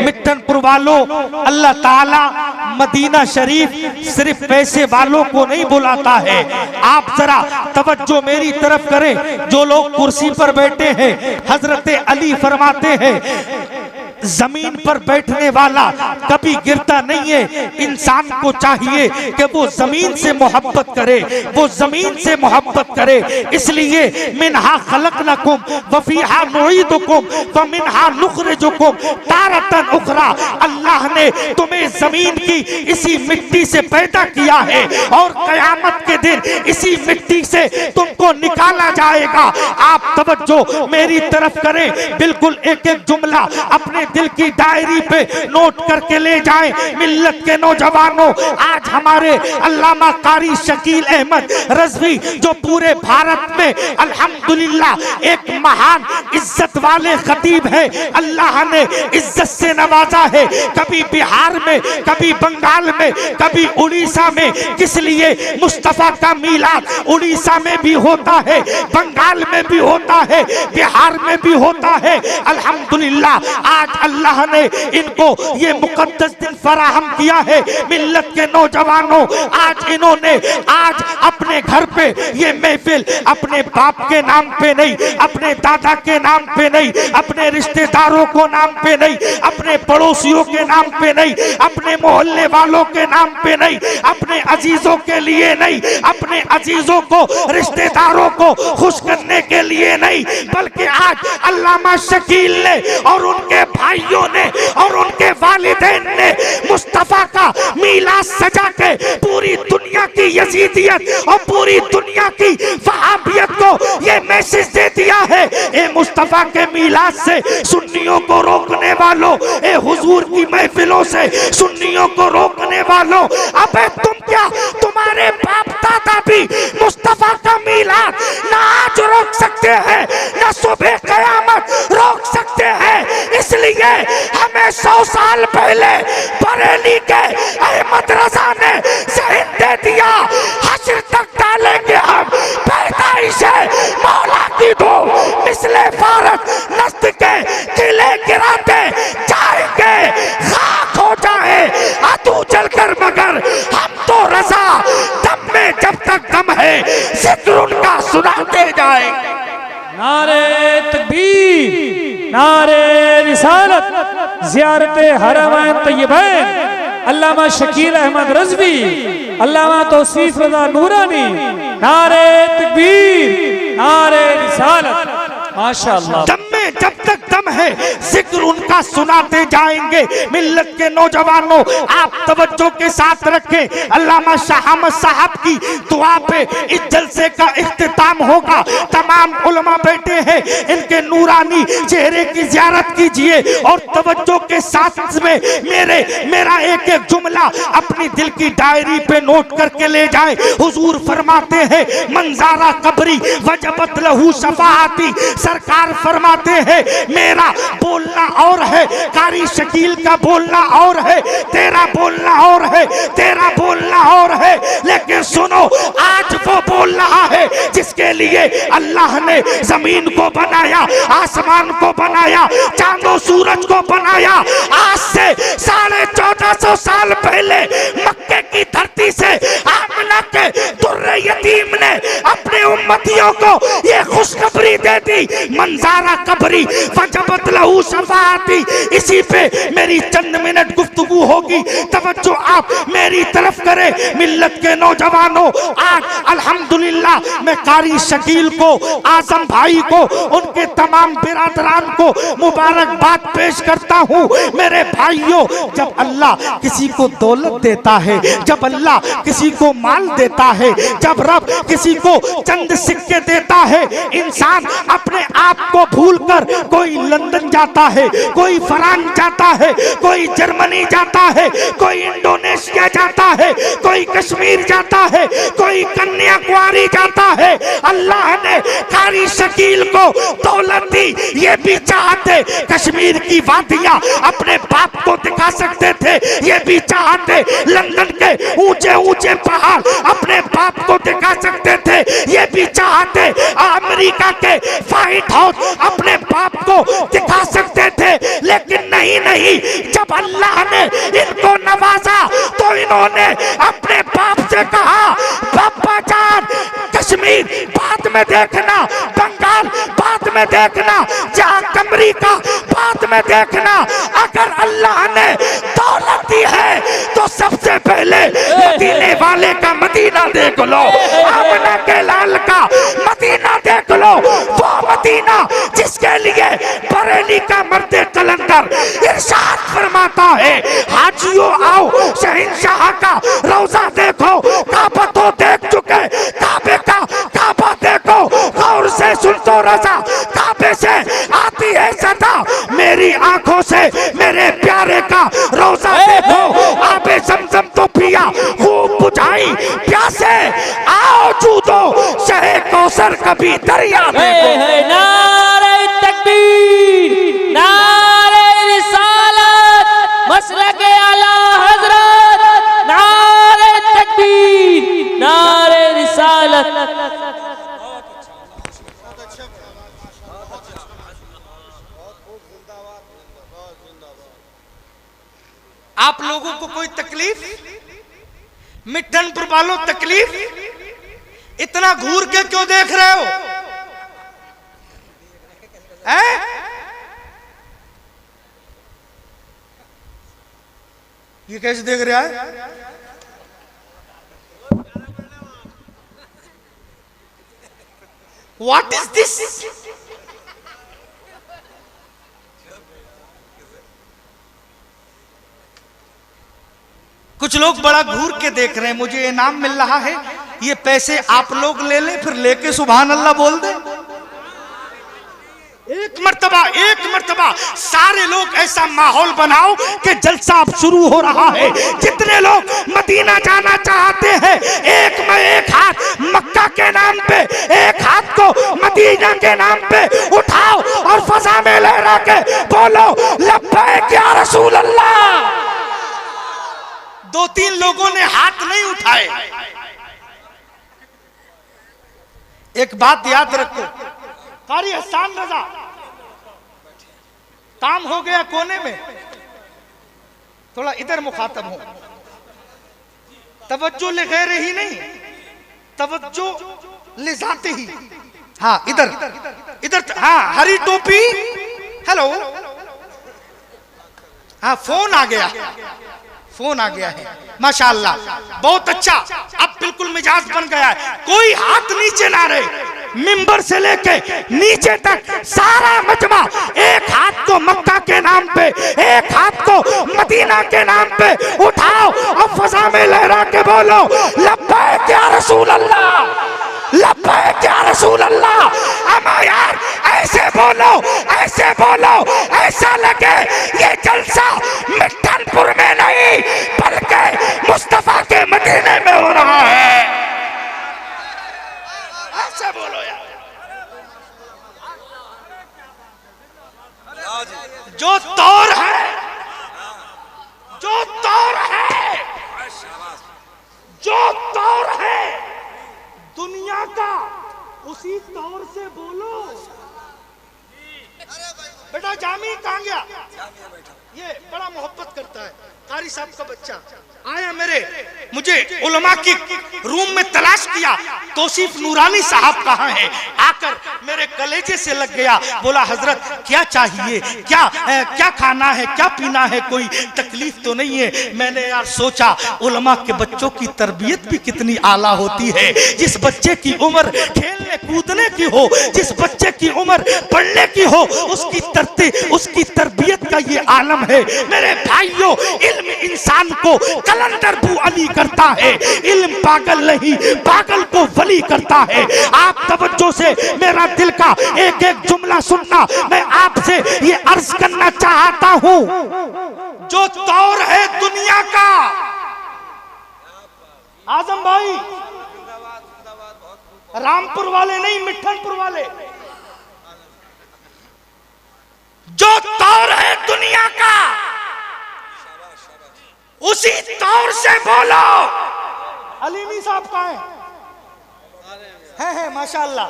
मिठनपुर वालों, अल्लाह ताला मदीना शरीफ सिर्फ पैसे वालों को नहीं बुलाता है। आप जरा तवज्जो मेरी तरफ करें। जो लोग कुर्सी पर बैठे हैं, हजरत अली फरमाते हैं जमीन पर बैठने वाला कभी गिरता नहीं है। इंसान को चाहिए कि वो जमीन से मोहब्बत करे, वो जमीन से मोहब्बत करे। इसलिए मिनहा खलकनकुम व फीहा नुईदुकुम व मिनहा नुखरिजुकुम तारतन उखरा। अल्लाह ने तुम्हें जमीन की इसी मिट्टी से पैदा किया है और कयामत के दिन इसी मिट्टी से तुमको निकाला जाएगा। आप तवज्जो मेरी तरफ करें, बिल्कुल एक एक जुमला अपने दिल की डायरी पे नोट करके ले जाएं। मिल्लत के नौजवानों, आज हमारे अल्लामा कारी शकील अहमद रज़वी जो पूरे भारत में अल्हम्दुलिल्लाह एक महान इज्जत वाले खतीब है, अल्लाह ने इज्जत से नवाजा है। कभी बिहार में, कभी बंगाल में, कभी उड़ीसा में। किस लिए? मुस्तफा का मीलाद उड़ीसा में भी होता है, बंगाल में भी होता है, बिहार में भी होता है। अल्हम्दुलिल्लाह आज अल्लाह ने इनको ये मुकद्दस दिन फराहम किया है। मिल्लत के नौजवानों, आज इन्होंने आज अपने घर पे ये महफिल अपने बाप के नाम पे नहीं, अपने दादा के नाम पे नहीं, अपने रिश्तेदारों को नाम पे नहीं, अपने पड़ोसियों के नाम पे नहीं, अपने मोहल्ले वालों के नाम पे नहीं, अपने अजीजों के लिए नहीं, अपने अजीजों को, रिश्तेदारों को खुश करने के लिए नहीं, बल्कि आज अल्लामा शकील ने और उनके भाइयों ने और उनके वालिदैन ने मुस्तफा का मीलाद सजा के पूरी दुनिया की यजीदियत और पूरी दुनिया की वहाबियत को ये मैसेज दे दिया है। ए मुस्तफा के मीलाद से सुन्नियों को रोकने वालों, ए हुजूर की महफिलों से सुन्नियों को रोकने वालों, अबे तुम क्या, तुम्हारे बाप दादा भी मुस्तफा का मीलाद ना आज रोक सकते हैं, ना सुबह कयामत रोक सकते हैं। इसलिए हमें 100 साल पहले बरेली के अहमद रजा ने जहन दे दिया, हश्र तक डालेंगे हम पैदाइश मौला की दो मिसले फारत नस्त के किले गिराते जाएंगे, खाक हो जाए आतू चलकर, मगर हम तो रजा दम में जब तक दम है जिक्र उनका सुनाते जाएंगे। नारे तकबीर, नारे रिसालत, ज़ियारते हरमैन तय्यबैन, अल्लामा शकील अहमद रज़वी, अल्लामा तौसीफ रज़ा नूरानी, नारे तकबीर, नारे रिसालत। माशाअल्लाह। दम में जब तक दम है जिक्र उनका सुनाते जाएंगे। मिल्लत के नौजवानों, आप तवज्जो के साथ रखें। अल्लामा शाह अहमद साहब की दुआ पे इस जलसे का इख्तिताम होगा। तमाम उलमा बैठे हैं, इनके नूरानी चेहरे की ज़ियारत कीजिए और तवज्जो के साथ में मेरा एक एक जुमला अपनी दिल की डायरी पे नोट करके ले जाए। हुजूर फरमाते हैं मंजारा कब्री वजबत लहू शफाअती। सरकार फरमाते हैं मेरा बोलना और है, कारी शकील का बोलना और है, तेरा बोलना और है, तेरा बोलना और है। लेकिन सुनो, आज वो बोल रहा है जिसके लिए अल्लाह ने जमीन को बनाया, आसमान को बनाया, चांदो सूरज को बनाया। आज से 1450 साल पहले मक्के की धरती से आमना के दुर्रे यतीम ने अपने उम्मतियों को ये खुशखबरी दे दी, मंजारा कब्री वजबत लहू शफाअती। इसी पे मेरी चंद मिनट गुफ्तगू होगी, तवज्जो आप मेरी तरफ करें। मिल्लत के नौजवानों, आज अल्हम्दुलिल्लाह मैं कारी शकील को, आजम भाई को, उनके तमाम बिरादरान को मुबारकबाद पेश करता हूँ। मेरे भाइयों, जब अल्लाह किसी को दौलत देता है, जब अल्लाह किसी को माल देता है, जब रब किसी को चंद सिक्के देता है, इंसान अपने आप को भूलकर कोई लंदन जाता है, कोई फ्रांस जाता है, कोई जर्मनी जाता है, कोई इंडोनेशिया जाता है, कोई कश्मीर जाता है, कोई कन्याकुमारी जाता है। अल्लाह ने कारी शकील को दौलत दी, ये भी चाहते कश्मीर की वादियां अपने बाप को दिखा सकते थे, ये भी चाहते लंदन के ऊंचे ऊंचे पहाड़ अपने बाप को दिखा सकते थे, ये भी चाहते अमेरिका के व्हाइट हाउस अपने बाप को दिखा सकते थे, लेकिन नहीं नहीं, जब अल्लाह ने इनको नवाजा तो इन्होंने अपने बाप से कहा, बाबा जान कश्मीर बाद में देखना, बंगाल बाद में देखना, जहां अमेरिका बाद में देखना, अगर अल्लाह ने दौलत दी है तो सबसे पहले मदीने वाले का मदीना देख लो, आमना के लाल का मदीना देख लो, वो मदीना जिसके लिए बरेली का मर्दे कलंदर इरशाद फरमाता है, हाजियों आओ शहंशाह का रोजा देखो, काबा तो देख चुके, काबे का काबा देखो, गौर से सुन तो रजा, काबे से आती है सदा, मेरी आंखों से मेरे प्यारे का रोजा देखो, आबे समसम तो पिया खूब बुझाई प्यासे, आओ जूदो शहे कौसर कभी दरिया देखो। नारे तकबीर, नारे रिसालत, मसलक आला हजरत, नारे तकबीर, नारे रिसालत। आप लोगों को कोई तकलीफ, मिठनपुर वालों तकलीफ, इतना घूर के क्यों देख रहे हो? हैं? ये कैसे देख रहा है? What is this? कुछ लोग बड़ा घूर के देख रहे हैं, मुझे इनाम मिल रहा है, ये पैसे आप लोग ले ले, फिर लेके सुभान अल्लाह बोल दे। एक मर्तबा सारे लोग ऐसा माहौल बनाओ कि जलसा अब शुरू हो रहा है। जितने लोग मदीना जाना चाहते हैं, एक में एक हाथ मक्का के नाम पे, एक हाथ को मदीना के नाम पे उठाओ और फजा में लहरा के बोलो लब्बैक या रसूल अल्लाह। दो तीन लोगों ने हाथ नहीं उठाए। एक बात याद रखो, कारी हसन रजा काम हो गया कोने में, थोड़ा इधर मुखातब हो, तवज्जो ले गैर ही नहीं, तवज्जो ले जाते ही। हाँ इधर हाँ, हरी टोपी, हेलो, हाँ फोन आ गया है, माशाअल्लाह बहुत अच्छा, अब बिल्कुल मिजाज बन गया है, कोई हाथ नीचे ना रहे, मिंबर से लेके नीचे तक सारा मजमा एक हाथ को मक्का के नाम पे, एक हाथ को मदीना के नाम पे उठाओ और फजा में लहरा के बोलो लब्बैक या रसूल अल्लाह, लब्बैक या रसूल अल्लाह। अमा यार ऐसे बोलो, ऐसा लगे ये जलसा मिठनपुर में नहीं बल्कि मुस्तफा के मदीने में हो रहा है। ऐसे बोलो यार, जो दौर है दुनिया का, उसी दौर से बोलो। बेटा जामी कहाँ गया? ये बड़ा मोहब्बत करता है, कारी साहब का बच्चा आया मुझे उलमा की रूम में तलाश किया, तौसीफ नूरानी साहब कहाँ हैं, आकर मेरे कलेजे से लग गया, बोला हजरत क्या चाहिए, क्या खाना है, क्या पीना है, कोई तकलीफ तो नहीं है। मैंने यार सोचा उलमा के बच्चों की तरबियत भी कितनी आला होती है, जिस बच्चे की उम्र खेलने कूदने की हो, जिस बच्चे की उम्र पढ़ने की हो, उसकी तरबियत का ये आलम है। मेरे भाइयों, इल्म इंसान को कलंदर बू अली करता है, इल्म पागल नहीं, पागल को वली करता है। आप तवज्जो से मेरा दिल का एक एक जुमला सुनना, मैं आपसे ये अर्ज करना चाहता हूँ, जो दौर है दुनिया का, आजम भाई रामपुर वाले नहीं, मिठनपुर वाले, जो दौर है दुनिया का, उसी दौर से बोलो अलीमी साहब कहाँ हैं? माशाअल्लाह।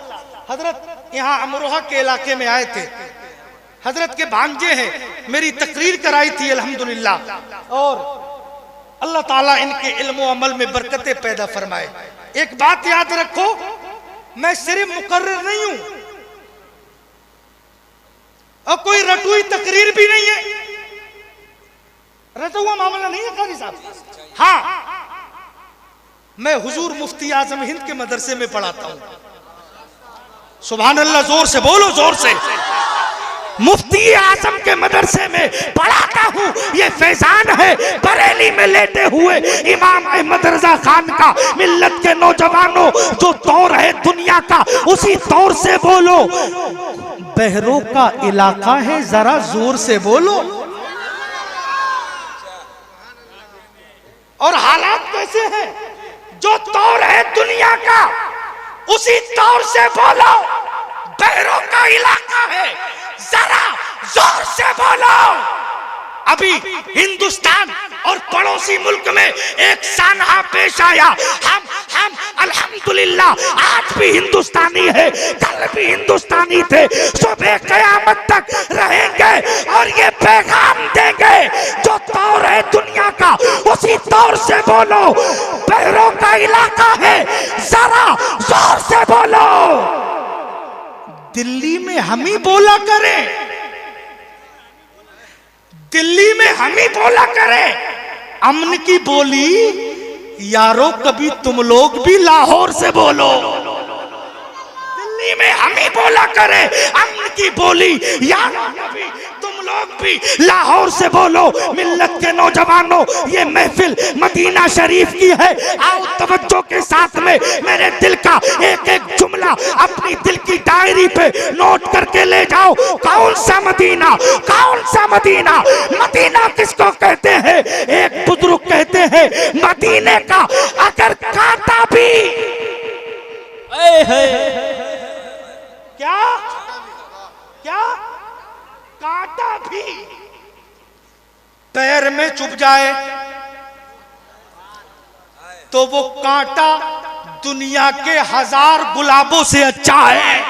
हजरत यहाँ अमरोहा के इलाके में आए थे, हजरत के भांजे हैं, मेरी तकरीर कराई थी अल्हम्दुलिल्लाह। और अल्लाह ताला इनके इल्म अमल में बरकतें पैदा फरमाए। एक बात याद रखो, मैं सिर्फ मुकर्रिर नहीं हूं और कोई रटुई तकरीर भी नहीं है, रटा हुआ मामला नहीं है कारी साहब। हाँ, मैं हुजूर मुफ्ती आजम हिंद के मदरसे में पढ़ाता हूं। सुभान अल्लाह, जोर से बोलो, जोर से। मुफ्ती आजम के मदरसे में पढ़ाता हूँ। ये फैजान है बरेली में लेटे हुए इमाम अहमद रजा खान का। मिल्लत के नौजवानों, जो दौर है दुनिया का, उसी दौर से बोलो। बहरों का इलाका है, जरा जोर से बोलो। और हालात कैसे हैं? जो दौर है दुनिया का, उसी दौर से बोलो। बहरों का इलाका है, जरा जोर से बोलो। अभी हिंदुस्तान और पड़ोसी मुल्क में एक सानहा पेश आया। हम अल्हम्दुलिल्लाह आज भी हिंदुस्तानी है, कल भी हिंदुस्तानी थे, सुबह क़यामत तक रहेंगे और ये पैगाम देंगे। जो दौर है दुनिया का, उसी दौर से बोलो। बहरों का इलाका है, जरा जोर से बोलो। दिल्ली में हम ही बोला करें, दिल्ली में हम ही बोला करें अमन की बोली। यारो कभी तुम लोग भी लाहौर से बोलो। दिल्ली में हम ही बोला करें अमन की बोली। यारो कभी तुम लोग भी लाहौर से बोलो। मिल्लत के नौजवानों, ये महफिल मदीना शरीफ की है। आओ तवज्जो के साथ में मेरे दिल का एक एक जुमला अपनी दिल की डायरी पे नोट करके ले जाओ। कौन सा मदीना, कौन सा मदीना? मदीना किसको कहते हैं? एक बुजुर्ग कहते हैं मदीने का अगर कांटा भी क्या क्या कांटा भी पैर में चुभ जाए तो वो कांटा दुनिया के 1000 गुलाबों से अच्छा है,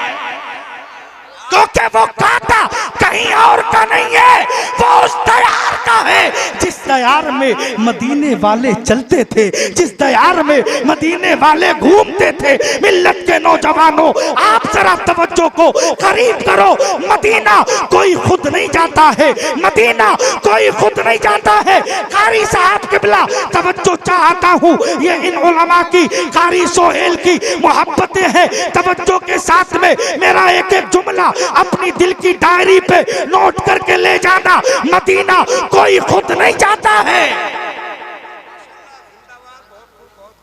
क्योंकि वो कांटा कहीं और का नहीं है, वो उस दयार का है जिस दयार में मदीने वाले चलते थे, जिस दयार में मदीने वाले घूमते थे। मिल्लत के नौजवानों, आप जरा तवज्जो को करीब करो। मदीना कोई खुद नहीं जाता है, मदीना कोई खुद नहीं जाता है। कारी साहब किबला तवज्जो चाहता हूँ, ये इन उलमा की, कारी सोहेल की मोहब्बतें हैं। तवज्जो के साथ में मेरा एक एक जुमला अपनी दिल की डायरी पे नोट करके ले जाना। मदीना कोई खुद नहीं जाता है।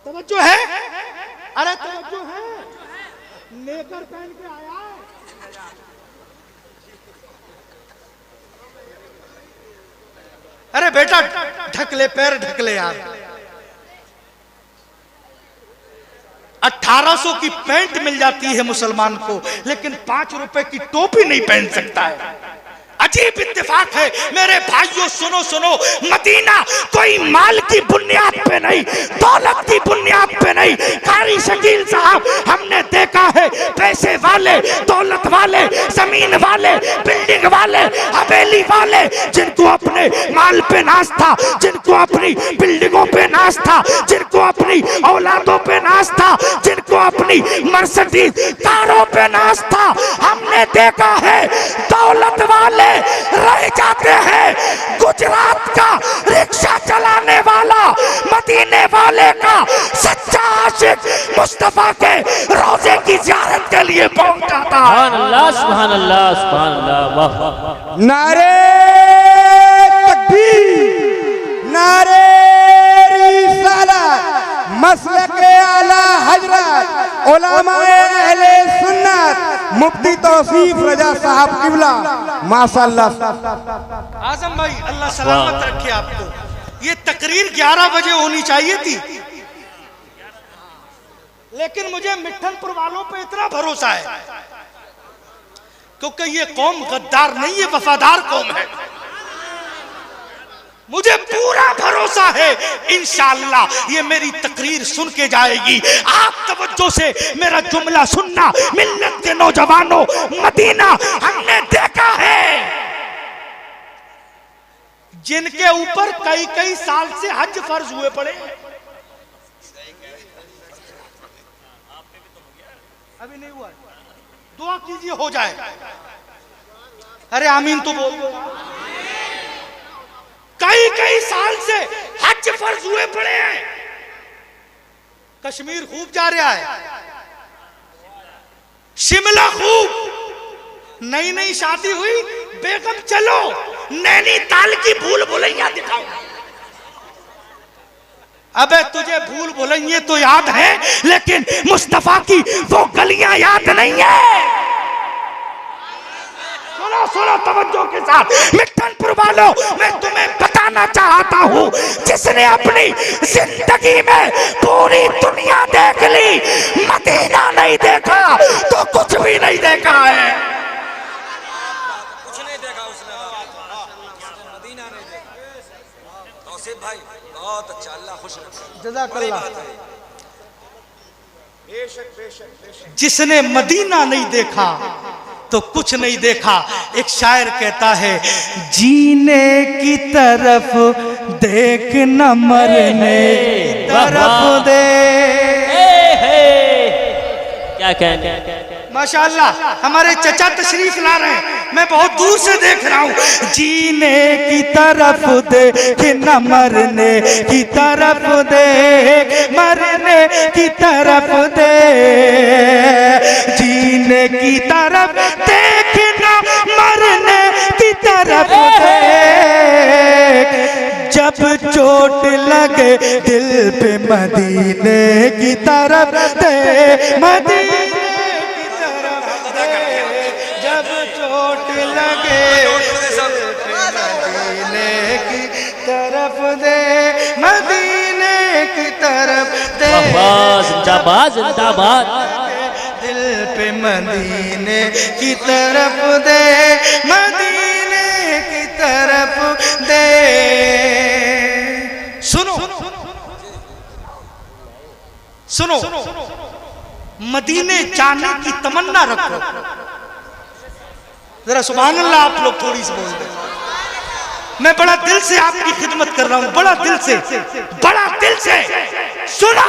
तवज्जो है? अरे तवज्जो है? नेकर पहन के आया है। अरे बेटा ढक ले, पैर ढक ले यार। 1800 की पैंट मिल जाती है मुसलमान को, लेकिन 5 रुपए की टोपी नहीं पहन सकता है। अजीब इत्तेफाक है मेरे भाइयों। सुनो सुनो, मदीना कोई माल की बुनियाद पे नहीं, दौलत की बुनियाद पे नहीं। कारी शकील साहब, हमने देखा है पैसे वाले, दौलत वाले, जमीन वाले, बिल्डिंग वाले, हवेली वाले, जिनको अपने माल पे नाज था, जिनको अपनी बिल्डिंगों पे नाज था, जिनको अपनी औलादों पे नाज था, जिनको अपनी मर्सिडीज कारों पे नाज था, हमने देखा है दौलत वाले रह जाते हैं। गुजरात का रिक्शा चलाने वाला मदीने वाले का सच्चा आशिक मुस्तफा के रोजे की ज़ियारत के लिए पहुंच जाता है। सुभान अल्लाह, सुभान अल्लाह, सुभान अल्लाह। वाह। नारे तकबीर, नारे रिसालत, मसलके आला हजरत उलमाए अहले सुन्नत मुफ्ती तौसीफ रजा साहब किबला माशाअल्लाह। आजम भाई अल्लाह सलामत रखे आपको। ये तकरीर 11 बजे होनी चाहिए थी, लेकिन मुझे मिठनपुर वालों पे इतना भरोसा है क्योंकि ये कौम गद्दार नहीं है, वफादार कौम है। मुझे पूरा भरोसा है इंशाअल्लाह ये मेरी तकरीर सुन के जाएगी। आप तवज्जो से मेरा जुमला सुनना। मिल्लत के नौजवानों, मदीना हमने देखा है जिनके ऊपर कई कई साल से हज फर्ज हुए पड़े। अभी नहीं हुआ, दुआ कीजिए हो जाए। अरे आमीन तो बोल दो। कई कई साल से हज फर्ज हुए पड़े हैं। कश्मीर खूब जा रहा है, शिमला खूब, नई नई शादी हुई, बेगम चलो नैनीताल की भूल भुलैया दिखाओ। अबे तुझे भूल भुलैया तो याद है, लेकिन मुस्तफा की वो गलियां याद नहीं है। सुनो सुनो तवज्जो के साथ, मिठनपुर वालों, मैं तुम्हें बताना चाहता हूँ, जिसने अपनी जिंदगी में पूरी दुनिया देख ली, मदीना नहीं देखा तो कुछ भी नहीं देखा है। कुछ नहीं देखा उसने, मदीना नहीं देखा। तौसीफ भाई बहुत अच्छा, अल्लाह खुश रखे। जज़ाकल्लाह। जिसने मदीना नहीं देखा तो कुछ नहीं देखा। एक शायर कहता है, जीने की तरफ देख न मरने की तरफ दे। क्या कहने। माशाअल्लाह हमारे चचा तशरीफ ला रहे हैं, मैं बहुत दूर से देख रहा हूँ। जीने की तरफ देख न मरने की तरफ देख, मरने की तरफ दे, जीने की तरफ देख न मरने की तरफ देख, जब चोट लगे दिल पे मदीने की तरफ दे, मदीने चोट लगे मदीने की तरफ दे, मदीने की तरफ दे, जिंदाबाद जिंदाबाद, दिल पे मदीने की तरफ दे, मदीने की तरफ दे। सुनो सुनो, मदीने जाने की तमन्ना रखो। जरा सुभान अल्लाह आप लोग थोड़ी सी बोल दें। मैं बड़ा दिल से आपकी खिदमत कर रहा हूं, बड़ा दिल से, बड़ा दिल से। सुनो,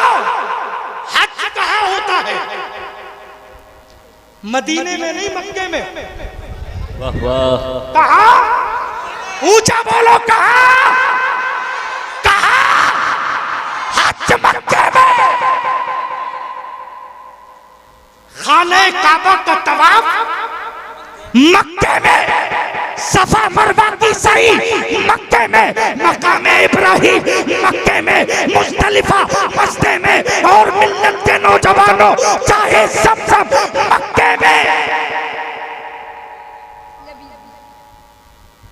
हज कहाँ होता है? मदीने में नहीं, मक्के में। वाह वाह। कहाँ? ऊंचा बोलो, कहाँ? कहाँ? हज मक्के में। खाने काबा का तवाफ मक्के में, सफा मरवा की सही मक्के में, मकाम इब्राहिम मक्के में, मुज़दलिफा मस्ते में, और मिल्लत के नौजवानों चाहे सब मक्के में।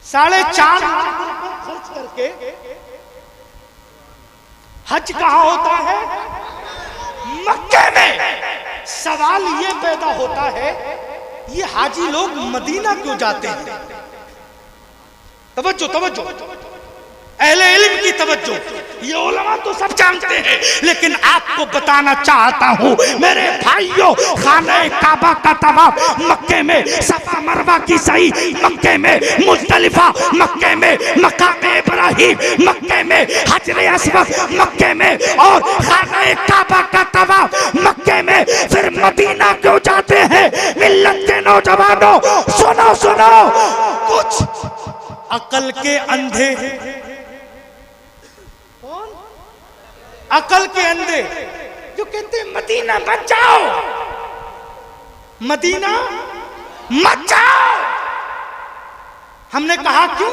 4.5 लाख खर्च करके हज कहाँ होता है? मक्के में। सवाल ये पैदा होता है, ये हाजी लोग मदीना क्यों जाते हैं? तवज्जो तवज्जो, अहले इल्म की तवज्जो। ये उलमा तो सब जानते हैं, लेकिन आपको बताना चाहता हूँ मेरे भाइयों, खाने काबा का तवाफ मक्के में, सफा मरवा की सही मक्के में, मुज़दलिफा मक्के में, मकाम इब्राहिम मक्के में, हजरे अस्वद मक्के में, और खाने काबा का तवाफ मक्के में, फिर मदीना क्यों जाते हैं? मिल्लत के नौजवानों सुनो सुनो, कुछ अकल के अंधे, अकल के अंधे जो कहते हैं मदीना मत जाओ, मदीना मत जाओ। हमने कहा क्यों?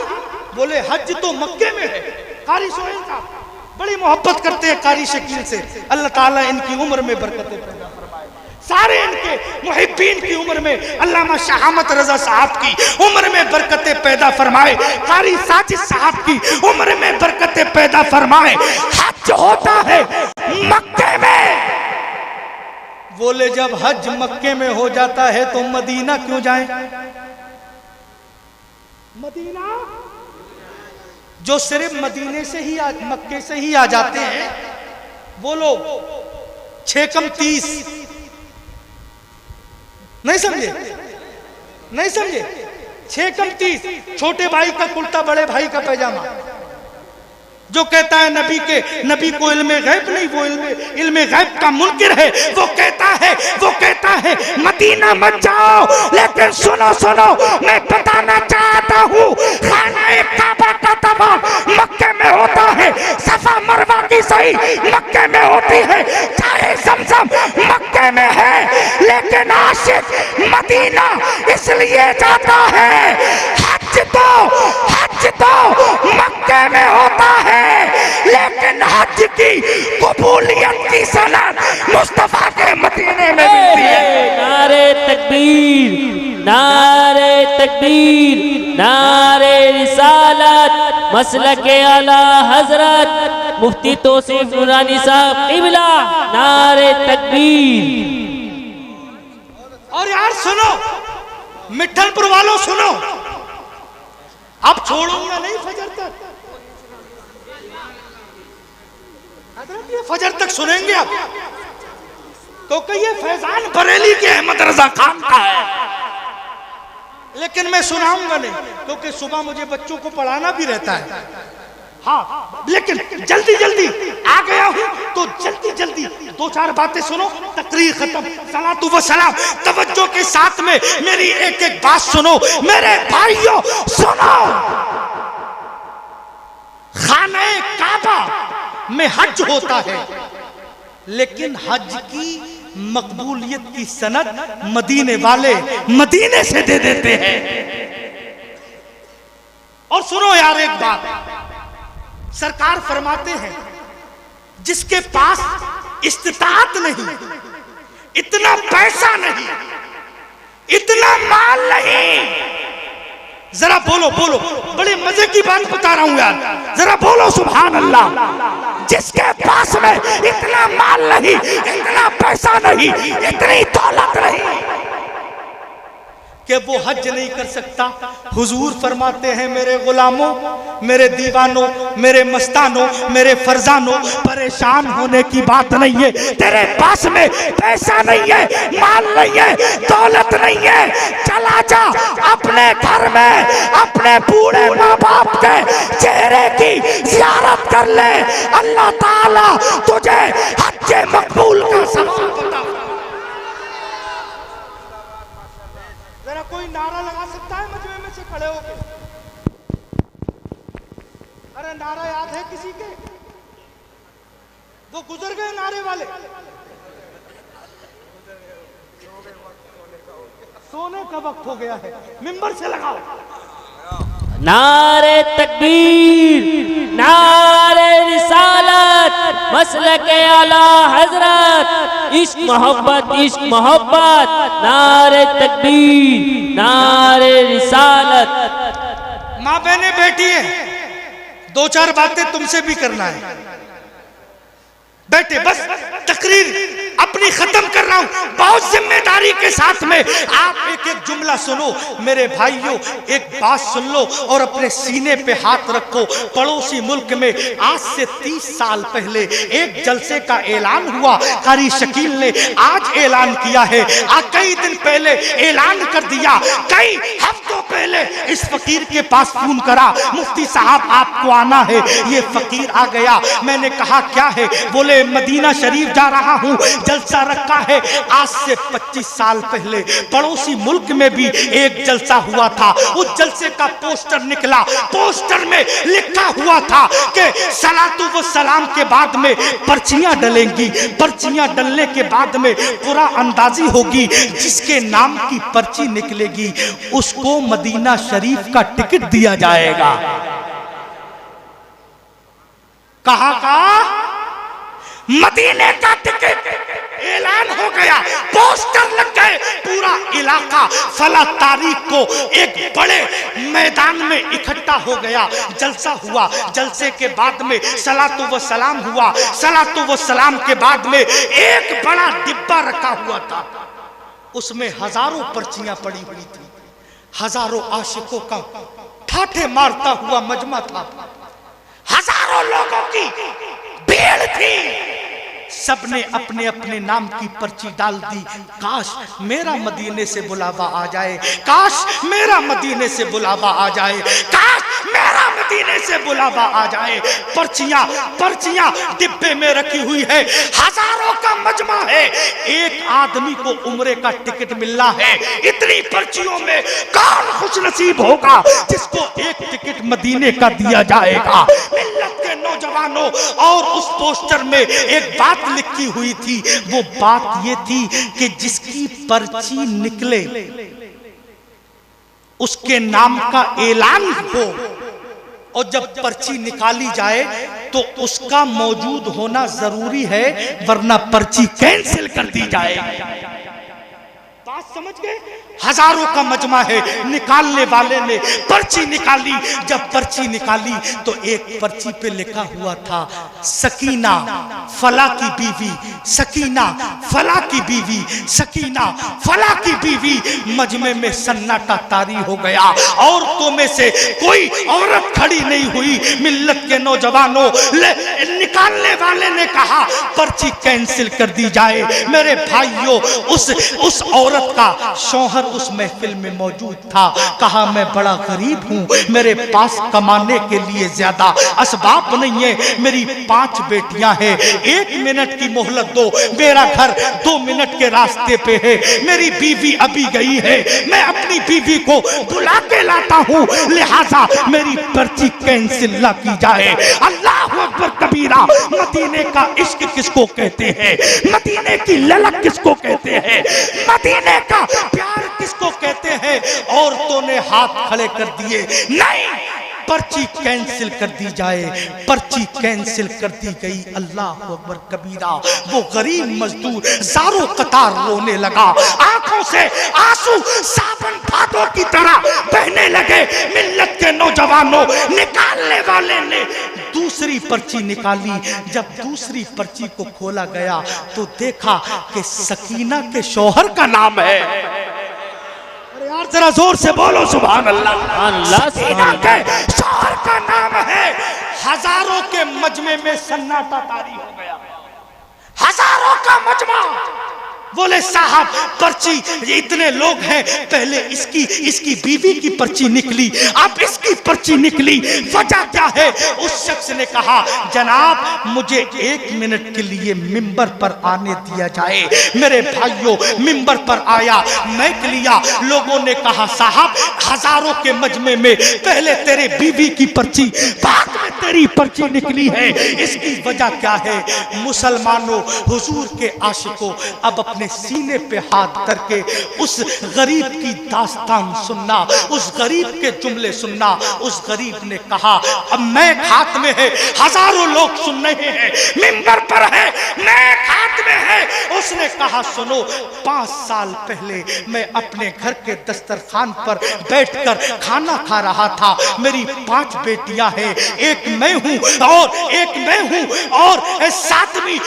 बोले हज तो मक्के में है। कारी सोहेल साहब बड़ी मोहब्बत करते हैं कारी शकील से, अल्लाह ताला इनकी उम्र में बरकतें पैदा फरमाए। सारे इनके मुहिब्बीन की उम्र में अल्लामा शहामत रजा साहब की उम्र में बरकतें पैदा फरमाए, कारी साजिद साहब की उम्र में बरकतें पैदा फरमाए। हज होता है मक्के में। बोले जब हज मक्के में हो जाता है तो मदीना क्यों जाएं? मदीना जो सिर्फ मदीने से ही मक्के से ही आ जाते हैं वो लोग 6 कम 30 नहीं समझे, नहीं समझे। 6 कम 30 छोटे भाई का कुर्ता बड़े भाई का पैजामा। जो कहता है नबी को इल्मे गैब नहीं, वो इल्मे गैब का मुनकिर है। वो कहता है मदीना मत जाओ, लेकिन सुनो मैं बताना चाहता हूँ खाना काबा का तवाफ मक्के में होता है, सफा मरवा की सही मक्के में होती है, चाहे ज़मज़म मक्के में है, लेकिन आशिक मदीना इसलिए जाता है। हज तो मक्के में होता है, लेकिन हज की कबूलियत की सनद मुस्तफा के मदीने में मिलती है। नारे तकबीर, नारे तकबीर, नारे रिसालत, मसलके आला हजरत मुफ्ती तौसीफ नूरानी साहब क़िबला, नारे तकबीर। और यार सुनो, मिठनपुर वालों सुनो, अब छोड़ूंगा नहीं फजर तक। ये फजर तक सुनेंगे आप तो कहिए फैजान बरेली के अहमद रजा खान का है, लेकिन मैं सुनाऊंगा नहीं क्योंकि सुबह मुझे बच्चों को पढ़ाना भी रहता है। हाँ, लेकिन जल्दी आ गया हूं तो जल्दी 2-4 बातें सुनो, तकरीर खत्म। सलातु व सलाम, तवज्जो के साथ में मेरी एक बात सुनो मेरे भाइयों, सुनो। खाने काबा में हज होता है, लेकिन हज की मकबूलियत की सनद मदीने वाले मदीने से दे देते हैं। और सुनो यार एक बात, सरकार फरमाते हैं जिसके पास इस्तिताअत नहीं, इतना पैसा नहीं, इतना माल नहीं, जरा बोलो बड़े मजे की बात बता रहा हूं यार, जरा बोलो सुभान अल्लाह। जिसके पास में इतना माल नहीं, इतना पैसा नहीं, इतनी दौलत नहीं कि वो हज नहीं कर सकता, हुजूर फरमाते हैं मेरे गुलामों, मेरे दीवानों, मेरे मस्तानों, मेरे फरजानों, परेशान होने की बात नहीं है। तेरे पास में पैसा नहीं है, माल नहीं है, दौलत नहीं है, चला जा अपने घर में अपने बूढ़े माँ बाप के चेहरे की ज़ियारत कर ले, अल्लाह ताला तुझे हज मकबूल का सवाब अता। जरा कोई नारा लगा सकता है मजमे में से खड़े होकर? अरे नारा याद है किसी के? वो गुजर गए नारे वाले, सोने का वक्त हो गया है, मिंबर से लगाओ। नारे तकबीर, नारे रिसालत, मसलके आला हजरत, इश्क मोहब्बत, नारे तकबीर, नारे रिसालत। माँ बहने बैठी है, 2-4 बातें तुमसे भी करना है। बैठे, बस तकरीर अपनी खत्म कर रहा हूं बहुत जिम्मेदारी के साथ में। आप एक जुमला सुनो मेरे भाइयों, एक बात सुन लो और अपने सीने पे हाथ रखो। पड़ोसी मुल्क में आज से 30 साल पहले एक जलसे का ऐलान हुआ, कारी शकील ने आज ऐलान किया है। कई दिन पहले ऐलान कर दिया, कई हफ्तों पहले इस फकीर के पास फोन करा, मुफ्ती साहब आपको आना है। ये फकीर आ गया, मैंने कहा क्या है? बोले मदीना शरीफ जा रहा हूँ, जलसा रखा है। आज से 25 साल पहले पड़ोसी मुल्क में भी एक जलसा हुआ था। उस जलसे का पोस्टर निकला, पोस्टर में लिखा हुआ था कि सलातु व सलाम के बाद में पर्चियां डलेंगी, पर्चियां डलने के बाद में पूरा अंदाजी होगी, जिसके नाम की पर्ची निकलेगी उसको मदीना शरीफ का टिकट दिया जाएगा। कहाँ का? मदीने का टिकट ऐलान हो गया, पोस्टर लग गए, पूरा इलाका फला तारीख को एक बड़े मैदान में इकट्ठा हो गया। जलसा हुआ, जलसे के बाद में सलातु व सलाम हुआ, सलातु व सलाम के बाद में एक बड़ा डिब्बा रखा हुआ था, उसमें हजारों पर्चियां पड़ी हुई थी, हजारों आशिकों का ठाठे मारता हुआ मजमा था। की भीड़ थी, सबने अपने अपने नाम की पर्ची डाल दी। काश मेरा मदीने से बुलावा आ जाए, काश मेरा मदीने से बुलावा आ जाए, काश मेरा मदीने से बुलावा आ जाए। पर्चियां पर्चियां डिब्बे में रखी हुई है, हजारों का मजमा है। एक आदमी को उम्रे का टिकट मिलना है। इतनी पर्चियों में कौन खुशनसीब होगा जिसको एक टिकट मदीने का दिया जाएगा। मिल्लत के नौजवानों, और उस पोस्टर में एक बात लिखी हुई थी। वो बात ये थी कि जिसकी पर्ची निकले उसके नाम का ऐलान हो, और जब पर्ची निकाली जाए तो उसका मौजूद होना जरूरी है, वरना पर्ची कैंसिल कर दी जाए। बात समझ गए? हजारों का मजमा है। निकालने वाले ने पर्ची निकाली। जब पर्ची निकाली तो एक पर्ची पे लिखा हुआ था सकीना फला की बीवी, सकीना फला की बीवी, सकीना फला की बीवी। मजमे में सन्नाटा तारी हो गया। औरतों में से कोई औरत खड़ी नहीं हुई। मिल्लत के नौजवानों, निकालने वाले ने कहा पर्ची कैंसिल कर दी जाए। मेरे भाइयों, उस औरत का शौहर उस महफिल में मौजूद था। कहा मैं बड़ा गरीब हूँ, मेरे पास कमाने के लिए ज्यादा असबाब नहीं है। मेरी 5 बेटियां हैं, 1 मिनट की मोहलत दो। मेरा घर 2 मिनट के रास्ते पे है। मेरी बीवी अभी गई है, मैं अपनी बीवी को बुला के लाता हूँ, लिहाजा मेरी पर्ची कैंसिल ना की जाए। अल्लाह अकबर कबीरा। मदीने का इश्क किसको कहते हैं? मदीने की ललक किसको कहते हैं? मदीने का प्यार किसको कहते हैं? औरतों ने हाथ खड़े कर दिए। नहीं, पर्ची कैंसिल कर दी जाए। पर्ची कैंसिल कर दी गई। अल्लाह अकबर कबीरा। वो गरीब मजदूर ज़ारो कतार रोने लगा। आंखों से आंसू साबन भादों की तरह बहने लगे। मिल्लत के नौजवानों, निकालने वाले ने दूसरी पर्ची निकाली। जब दूसरी पर्ची को खोला गया तो देखा कि सकीना के शौहर का नाम है। अरे यार जरा जोर से बोलो सुभान अल्लाह। सकीना के शौहर का नाम है। हजारों के मजमे में सन्नाटा तारी हो गया। हजारों का मजमा। बोले साहब पर्ची, इतने लोग हैं, पहले इसकी बीवी की पर्ची निकली, अब इसकी पर्ची निकली, वजह क्या है? उस शख्स ने कहा जनाब मुझे 1 मिनट के लिए मिंबर पर आने दिया जाए। मेरे भाइयों, मिंबर पर आया, माइक लिया। लोगों ने कहा साहब हजारों के मजमे में पहले तेरे बीवी की पर्ची, बाद में तेरी पर्ची निकली है। इसकी वजह क्या है? मुसलमानों, हुजूर के आशिकों, अब अपने सीने पे हाथ करके उस गरीब की दास्तान सुनना, उस गरीब के जुमले सुनना। उस गरीब ने कहा अब मैं हाथ में है, हजारों लोग सुन रहे हैं, मिंबर पर है, मैं हाथ में है। उसने कहा सुनो, 5 साल पहले मैं अपने घर के दस्तरखान पर बैठकर खाना खा रहा था। मेरी 5 बेटियां हैं, एक मैं हूं और एक मैं हूं और 7वीं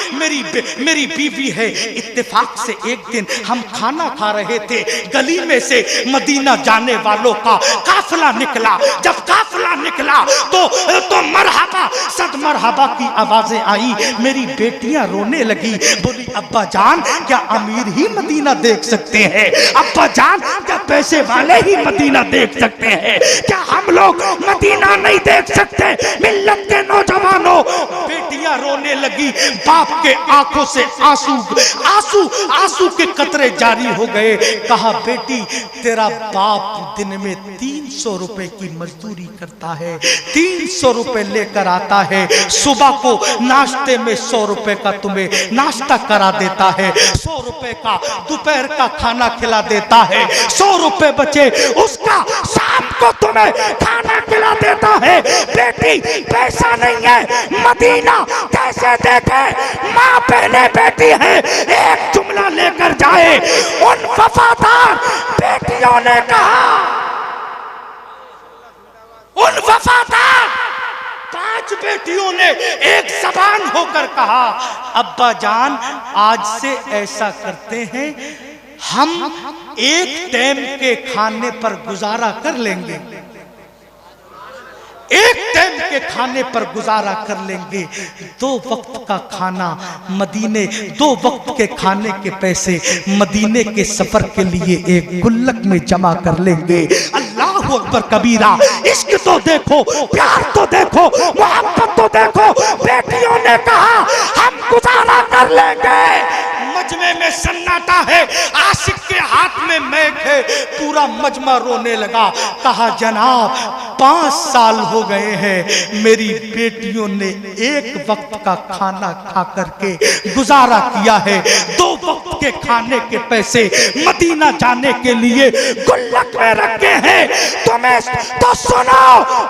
मेरी बीवी है। इत्तेफाक से एक दिन हम खाना खा रहे थे, गली में से मदीना जाने वालों का काफिला निकला। जब काफिला निकला तो मरहबा सद मरहबा की आवाजें आई। मेरी बेटियां रोने लगी, बोली अब्बा जान क्या अमीर ही मदीना देख सकते हैं? अब्बा जान क्या पैसे वाले ही मदीना देख सकते हैं? क्या हम लोग मदीना नहीं देख सकते? मिल्लत के नौजवानों, बेटियां रोने लगी। बाप के आंखों से आंसू आंसू आंसू के कतरे जारी हो गए। कहा बेटी तेरा बाप दिन में 300 रुपए की मजदूरी करता है, 300 रुपए लेकर आता है। सुबह को नाश्ते में 100 रुपए का तुम्हें नाश्ता करा देता है, 100 रुपए का दोपहर का खाना खिला देता है, 100 रुपए बचे उसका शाम को तुम्हें खाना खिला देता है। बेटी पैसा नहीं है, मदीना कैसे देखे? माँ पहले बेटी है, एक जुमला लेकर जाए। उन वफादार बेटियों ने कहा, उन वफादार 5 बेटियों ने एक जबान होकर कहा अब्बा जान आज से ऐसा करते हैं, हम एक टाइम के खाने पर गुजारा कर लेंगे। एक टाइम के खाने पर गुजारा कर लेंगे, 2 वक्त का खाना मदीने, 2 वक्त के खाने के पैसे मदीने के सफर के लिए एक गुल्लक में जमा कर लेंगे। अल्लाह अकबर कबीरा। इश्क तो देखो, प्यार तो देखो, मोहब्बत तो देखो। बेटियों ने कहा हम गुजारा कर लेंगे। मजमे में सन्नाटा है, आशिक के हाथ में मैक है। पूरा मजमा रोने लगा। कहा जनाब 5 साल हो गए हैं मेरी बेटियों ने एक वक्त का खाना खा करके गुजारा किया है। 2 वक्त के खाने के पैसे मदीना जाने के लिए गुल्लक में रखे हैं। तुम्हें तो सुनो,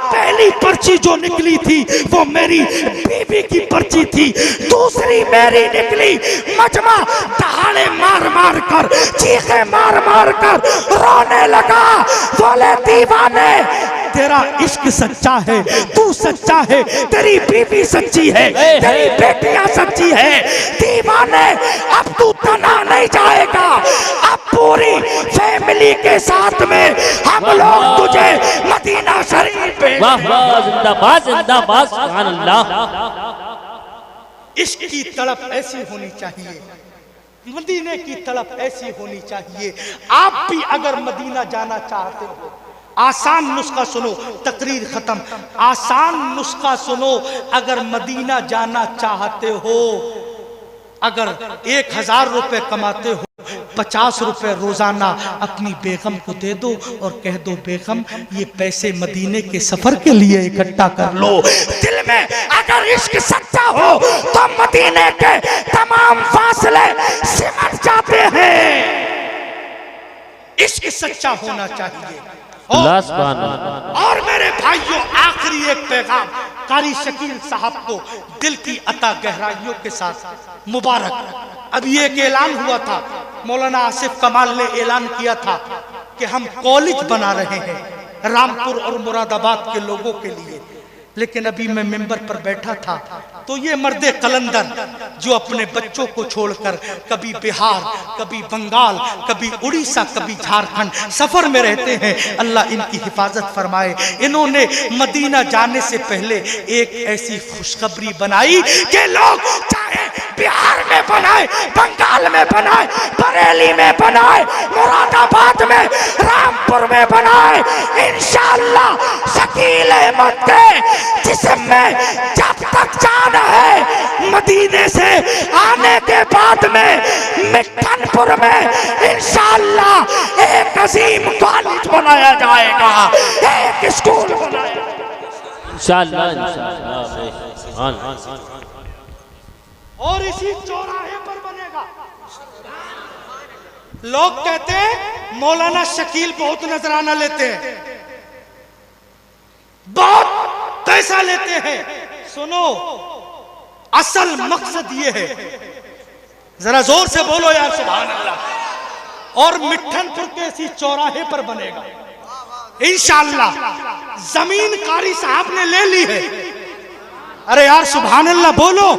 पहली पर्ची जो निकली थी वो मेरी बीबी की पर्ची थी, दूसरी मेरी निकली। मजमा दहाड़े मार मार कर, चीखे मार मार कर रोने लगा। बोले दीवाने, तेरा इश्क सच्चा है, तू सच्चा है, तेरी बीवी सच्ची है, तेरी बेटियां सच्ची है। दीवाने अब तू तना नहीं जाएगा, अब पूरी फैमिली के साथ में हम लोग तुझे मदीना शरीफ पे। वाह वाह, जिंदाबाद जिंदाबाद, सुभान अल्लाह। इश्क की तड़प ऐसी होनी चाहिए, मदीने की तड़प ऐसी होनी चाहिए। आप भी अगर मदीना जाना चाहते हो, आसान नुस्खा सुनो, तकरीर खत्म। आसान नुस्खा सुनो, अगर मदीना जाना चाहते हो, अगर 1000 रुपए कमाते हो, 50 रुपए रोजाना अपनी बेगम को दे दो और कह दो बेगम ये पैसे मदीने के सफर के लिए इकट्ठा कर लो। दिल में अगर इश्क सच्चा हो तो मदीने के तमाम फासले सिमट जाते हैं। इश्क सच्चा होना चाहिए। और मेरे भाइयों, आखिरी एक पैगाम कारी शकील साहब को दिल की अता गहराइयों के साथ मुबारक। अभी एक ऐलान हुआ था, मौलाना आसिफ कमाल ने ऐलान किया था कि हम कॉलेज बना रहे हैं रामपुर और मुरादाबाद के लोगों के लिए। लेकिन अभी मैं मेंबर पर बैठा था तो ये मर्दे कलंदर जो अपने बच्चों को छोड़कर कभी बिहार, कभी बंगाल, कभी उड़ीसा, कभी झारखंड सफर में रहते हैं, अल्लाह इनकी हिफाजत फरमाए। इन्होंने मदीना जाने से पहले एक ऐसी खुशखबरी बनाई कि लोग चाहे बिहार में बनाए, बंगाल में बनाए, बरेली में बनाए, मुरादाबाद में, रामपुर में बनाए, इंशाअल्लाह शकील अहमद के जिस्म में जब तक जान है, मदीने से आने के बाद में मिठनपुर में इंशाअल्लाह एक अजीम कॉलेज बनाया जाएगा, एक स्कूल बनाया इंशाअल्लाह। और इसी चौराहे पर बनेगा। लोग कहते हैं मौलाना शकील बहुत नजराना लेते हैं, बहुत पैसा लेते हैं। सुनो, असल मकसद ये है, जरा जोर से बोलो यार सुभान अल्लाह। और मिठनपुर के इसी चौराहे पर बनेगा इंशाअल्लाह। जमीन कारी साहब ने ले ली है। अरे यार सुभान अल्लाह बोलो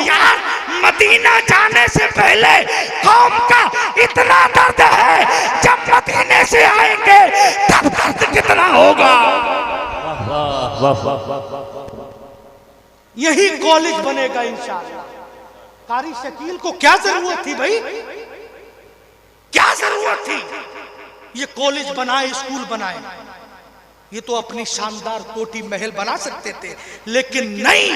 यार। मदीना जाने से पहले कौम का इतना दर्द है, जब मदीने से आएंगे तब दर्द कितना होगा। यही कॉलेज बनेगा इंशाअल्लाह। कारी शकील को क्या जरूरत थी भाई, क्या जरूरत थी? ये कॉलेज बनाए, स्कूल बनाए, ये तो अपनी शानदार कोठी महल बना सकते थे, लेकिन नहीं।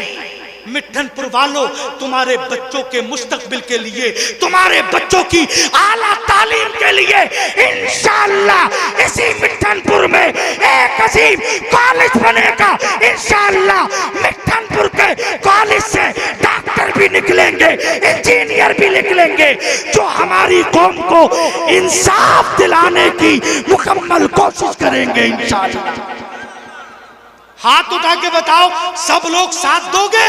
मिठनपुर वालों, तुम्हारे बच्चों के मुस्तकबिल के लिए, तुम्हारे बच्चों की आला तालीम के लिए इंशाअल्लाह इसी मिठनपुर में एक अजीम कॉलेज बनेगा इंशाअल्लाह। मिठनपुर के कॉलेज से डॉक्टर भी निकलेंगे, इंजीनियर भी निकलेंगे, जो हमारी कौम को इंसाफ दिलाने की मुकम्मल कोशिश करेंगे इंशाअल्लाह। हाथ उठा के बताओ, सब लोग साथ दोगे?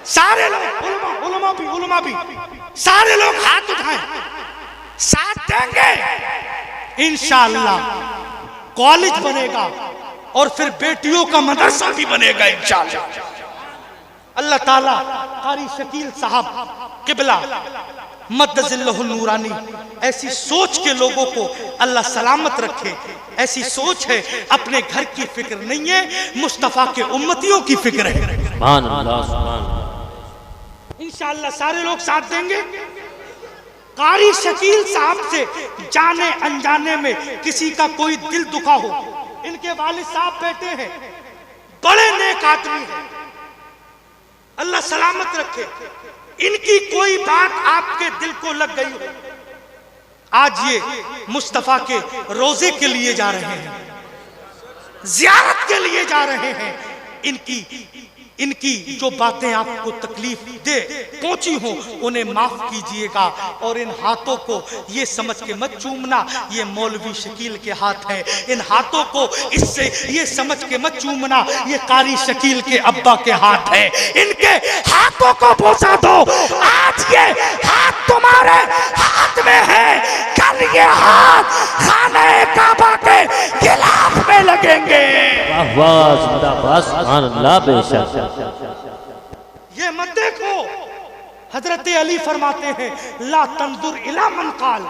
सारे लोग, उलमा भी सारे लोग हाथ उठाएं, साथ देंगे इंशाअल्लाह। कॉलेज बनेगा और फिर बेटियों का मदरसा भी बनेगा इंशाअल्लाह। अल्लाह ताला कारी शकील साहब किबला मद्दजिल्लहुल नूरानी ऐसी सोच के लोगों को अल्लाह सलामत रखे। ऐसी सोच है, अपने घर की फिक्र नहीं है, मुस्तफा के उम्मतियों की फिक्र है। सुभान अल्लाह, सुभान अल्लाह। इंशाअल्लाह सारे लोग साथ देंगे। कारी शकील साहब से जाने अनजाने में किसी का कोई दिल दुखा हो, इनके वालिद साहब बैठे हैं, बड़े नेक आदमी हैं, अल्लाह सलामत रखे। इनकी कोई बात आपके दिल को लग गई हो, आज ये मुस्तफा के रोजे के लिए जा रहे हैं, जियारत के लिए जा रहे हैं, इनकी जो बातें आपको तकलीफ दे पहुंची हो उन्हें माफ कीजिएगा। और इन हाथों को ये समझ के मत चूमना ये मौलवी शकील के हाथ हैं, इन हाथों को इससे ये समझ के मत चूमना ये कारी शकील के अब्बा के हाथ हैं। इनके हाथों को बोसा दो, आज ये हाथ तुम्हारे हाथ में है, कल ये हाथ खाने काबा के खिलाफ में लगेंगे। वाह वाह, जिंदाबाद, सुभान अल्लाह, बेशक। ये मत देखो, हजरत अली फरमाते हैं ला तंजुर इला मन काल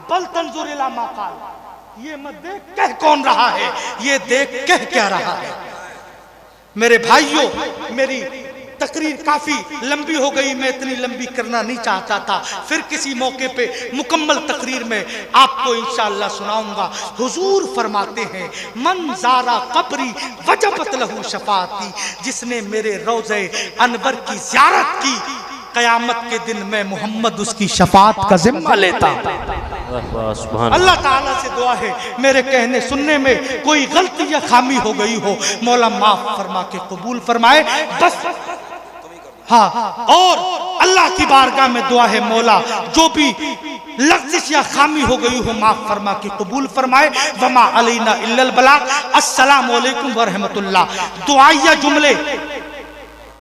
बल तंजुर इला मा काल। ये मत देख कह कौन रहा है, ये देख कह क्या रहा है। मेरे भाइयों, मेरी तकरीर काफी लंबी हो गई, मैं इतनी लंबी करना नहीं चाहता था, फिर किसी मौके पे मुकम्मल तकरीर में आपको इंशाअल्लाह सुनाऊंगा। हुजूर फरमाते हैं मन ज़ारा कब्री वजबत लहू शफाती, जिसने मेरे रोज़े अनवर की ज़ियारत की कयामत के दिन में मोहम्मद उसकी शफात का जिम्मा लेता। अल्लाह ताला से दुआ है मेरे कहने सुनने में कोई गलती या खामी हो गई हो, मौला माफ फरमा के कबूल फरमाए बस। हाँ, और अल्लाह की बारगाह में दुआ है मौला जो भी लफ्ज़िश या खामी हो गई हो माफ फरमा के कबूल फरमाए। वमा अलैना इल्लल बलाग। अस्सलामु अलैकुम व रहमतुल्लाह। दुआइया जुमले